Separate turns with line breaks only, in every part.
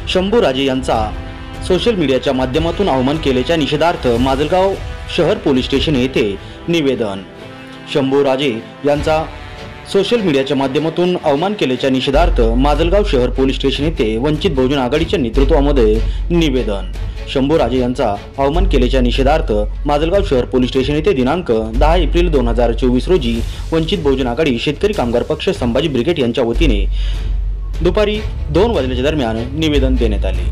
शंभू राजे यांचा सोशल मीडियाच्या माध्यमातून अवमान केल्याच्या निषेधार्थ माजलगाव शहर पोलीस स्टेशन येथे निवेदन। शंभू राजे यांचा सोशल मीडियाच्या माध्यमातून अवमान केल्याच्या निषेधार्थ माजलगाव शहर पोलीस स्टेशन येथे वंचित बहुजन आघाडीच्या नेतृत्वामध्ये निवेदन। शंभू राजे यांचा अवमान केल्याच्या निषेधार्थ माजलगाव शहर पोलीस स्टेशन येथे दिनांक 10 एप्रिल 2024 रोजी वंचित बहुजन आघाडी शेतकरी कामगार पक्ष संभाजी ब्रिगेड यांच्या वतीने दुपारी 2 वाजल्याच्या दरम्यान निवेदन देण्यात आले।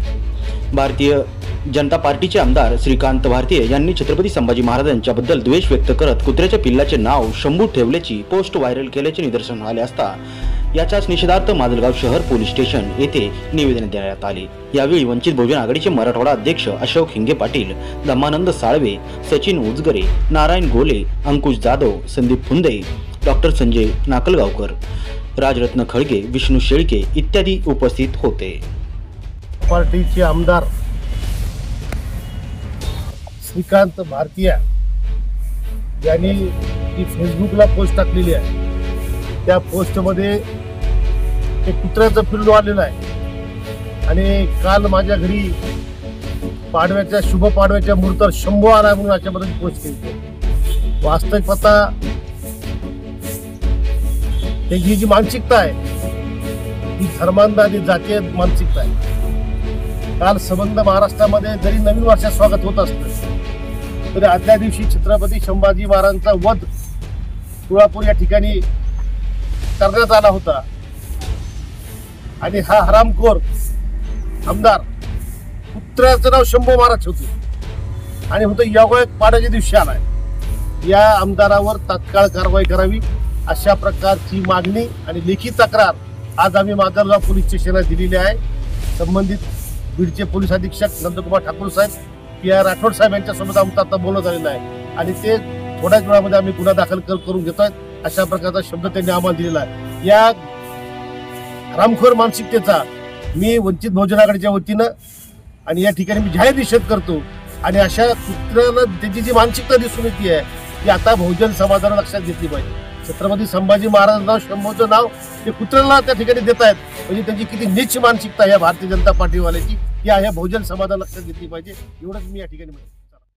भारतीय जनता पार्टीचे आमदार श्रीकांत भारतीय यांनी छत्रपती संभाजी महाराजांच्याबद्दल द्वेष व्यक्त करत कुत्र्याच्या पिल्लाचे नाव शंभू ठेवल्याची पोस्ट व्हायरल केल्याचे निदर्शन आले असता याच्याच निषेधार्थ माजलगाव शहर पोलीस स्टेशन येथे निवेदन देण्यात आले। यावेळी वंचित बहुजन आघाडीचे मराठवाडा अध्यक्ष अशोक हिंगे पाटील, धम्मानंद साळवे, सचिन उजगरे, नारायण गोले, अंकुश जाधव, संदीप फुंदे, डॉक्टर संजय नाकलगावकर, राजरत्न खळगे, विष्णू शेळके इत्यादी उपस्थित होते।
पार्टीचे आमदार श्रीकांत भारतीय यांनी जी फेसबुकला पोस्ट टाकलेली आहे त्या पोस्टमध्ये एक कुत्र्याचं पिल्लू आलेलं आहे आणि काल माझ्या घरी पाडव्याच्या शुभ पाडव्याच्या मुहूर्तावर शंभू आला म्हणून अशाबद्दल पोस्ट केली। वास्तविक पता त्याची जी मानसिकता आहे ही धर्मांध आणि जातीय मानसिकता आहे। काल संबंध महाराष्ट्रामध्ये जरी नवीन वर्षात स्वागत होत असतं तरी आदल्या दिवशी छत्रपती संभाजी महाराजांचा वध तुळापूर या ठिकाणी करण्यात आला होता आणि हा हरामखोर आमदार कुत्र्याचं नाव शंभू महाराज होते आणि होतं योगायोग पाड्याच्या दिवशी आलाय। या आमदारावर तात्काळ कारवाई करावी अशा प्रकारची मागणी आणि लेखी तक्रार आज आम्ही माजलगाव पोलीस स्टेशनला दिलेली आहे। संबंधित बीडचे पोलीस अधीक्षक नंदकुमार ठाकूर साहेब, PR राठोड साहेब यांच्यासोबत आमचं आता बोलणं झालेलं आहे आणि ते थोड्याच वेळामध्ये आम्ही गुन्हा दाखल करून घेतोय अशा प्रकारचा शब्द त्यांनी आम्हाला दिलेला आहे। या हरामखोर मानसिकतेचा मी वंचित बहुजन आघाडीच्या वतीनं आणि या ठिकाणी मी जाहीर निषेध करतो आणि अशा कुत्र्याला त्याची जी मानसिकता दिसून येते ती आता बहुजन समाजाला लक्षात घेतली पाहिजे। छत्रपती संभाजी महाराजांना शंभूचं नाव ते कुत्र्याला त्या ठिकाणी देत आहेत म्हणजे त्यांची किती नीच मानसिकता या भारतीय जनता पार्टीवाल्याची या बहुजन समाजाला लक्षात घेतली पाहिजे एवढंच मी या ठिकाणी